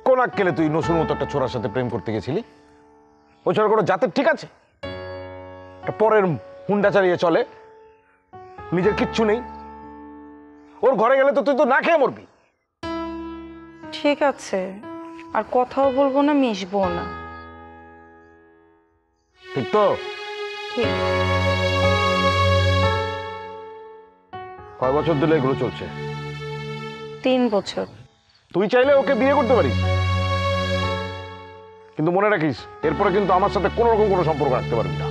কোন আক্কেলে তুই নসুর মতো একটা ছোড়ার সাথে প্রেম করতে গেছিলি? ওই ছোড়া কোনো জাতের ঠিক আছে? পরের হুন্ডা চালিয়ে চলে, নিজের কিচ্ছু নেই। ওর ঘরে গেলে তো তুই তো না খেয়ে মরবি। ঠিক আছে, আর কথাও বলবো না, মিশবো না। ঠিক তো? ঠিক। কয় বছর ধরে এগুলো চলছে? 3 বছর। তুই চাইলে ওকে বিয়ে করতে পারিস, কিন্তু মনে রাখিস এরপরে কিন্তু আমার সাথে কোনো রকম কোনো সম্পর্ক রাখতে পারবি না।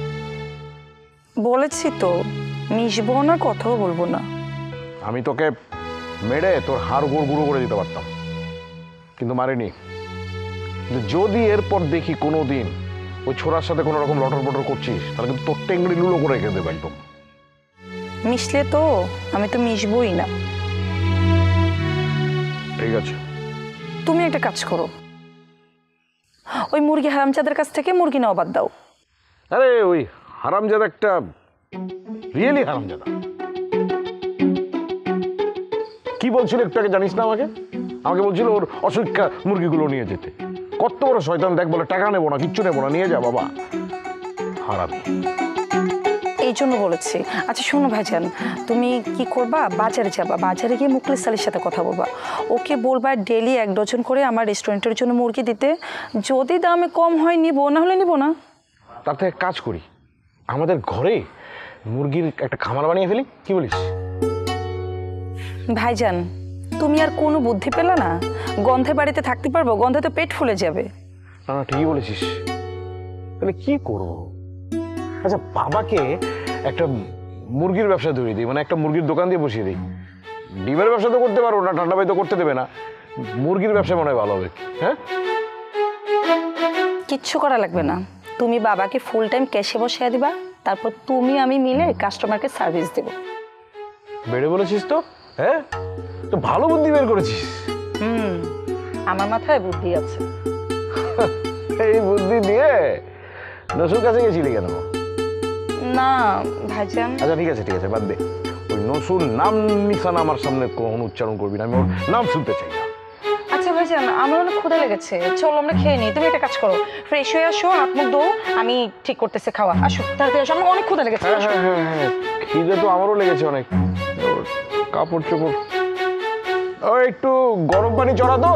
বলেছি তো, মিশবো না, কথাও বলবো না। আমি তোকে মেরে তোর হাড় গোড় গুঁড়ো করে দিতে পারতাম, কিন্তু মারিনি। কিন্তু যদি এরপর দেখি কোনো দিন ওই ছোড়ার সাথে কোনো রকম লটর পটর করছিস, তাহলে কিন্তু তোর টেঙ্গড়ি লুলো করে রেখে দেবে একদম। মিশলে তো আমি তো মিশবই না। ঠিক আছে। তুমি একটা কাজ করো, ওই মুরগি হারামজাদের কাছ থেকে মুরগি নেওয়া বাদ দাও। আরে ওই হারামজাদা একটা রিয়েলি হারামজাদা। কি বলছিল একটু আগে জানিস না? আমাকে বলছিল ওর অসুখ্যা মুরগিগুলো নিয়ে যেতে। কত বড় শয়তান দেখ, বলে টাকা নেবো না, কিচ্ছু নেবো না, নিয়ে যা বাবা। হারামি। এই জন্য বলেছি। আচ্ছা শোনো ভাইজান, তুমি কি করবা, বাজারে যাবা, বাজারে গিয়ে মুখলিস আলীর সাথে কথা বলবা। ওকে বলবা ডেলি 1 ডজন করে আমার রেস্টুরেন্টের জন্য মুরগি দিতে। যদি দামে কম হয় নিবো, না হলে নিবো না। তার থেকে কাজ করি, আমাদের ঘরে মুরগির একটা খামার বানিয়ে ফেলি, কি বলিস? ভাইজান তুমি আর কোনো বুদ্ধি পেলে না? গন্ধে বাড়িতে থাকতে পারবো? গন্ধে তো পেট ফুলে যাবে। না না, ঠিকই বলেছিস। তাহলে কি করব? আচ্ছা, বাবাকে একটা মুরগির ব্যবসা ধরিয়ে দিই, মানে একটা মুরগির দোকান দিয়ে বসিয়ে দিই। ডিমের ব্যবসা তো করতে পারবো না, ঠান্ডা ভাই তো করতে দেবে না। মুরগির ব্যবসা মনে হয় ভালো হবে। হ্যাঁ, কিচ্ছু করা লাগবে না, তুমি বাবাকে ফুল টাইম ক্যাশে বসিয়ে দিবা, তারপর তুমি আমি মিলে কাস্টমারকে সার্ভিস দেবো। বেড়ে বলেছিস তো। হ্যাঁ, তো ভালো বুদ্ধি বের করেছিস। আমার মাথায় বুদ্ধি আছে। এই বুদ্ধি দিয়ে নসুর কাছে গেছিলি কেন? না ভাইজান। আচ্ছা ঠিক আছে ঠিক আছে, বাদ দে। ওই নসুর নাম নিশানা আমার সামনে কখনো উচ্চারণ করবি না, আমি ওর নাম শুনতে চাই না। আচ্ছা ভাইজান, আমার অনেক ক্ষুধা লেগেছে, চলো আমরা খেয়ে নিই। তুমি একটা কাজ করো, ফ্রেশ হয়ে আসো, হাত মুখ ধো, আমি ঠিক করতেছি খাওয়া। আসো তাড়াতাড়ি আসো, আমার অনেক ক্ষুধা লেগেছে। হ্যাঁ হ্যাঁ হ্যাঁ হ্যাঁ, খিদে তো আমারও লেগেছে অনেক। কাপড় চোপড়, ও একটু গরম পানি চড়া তো।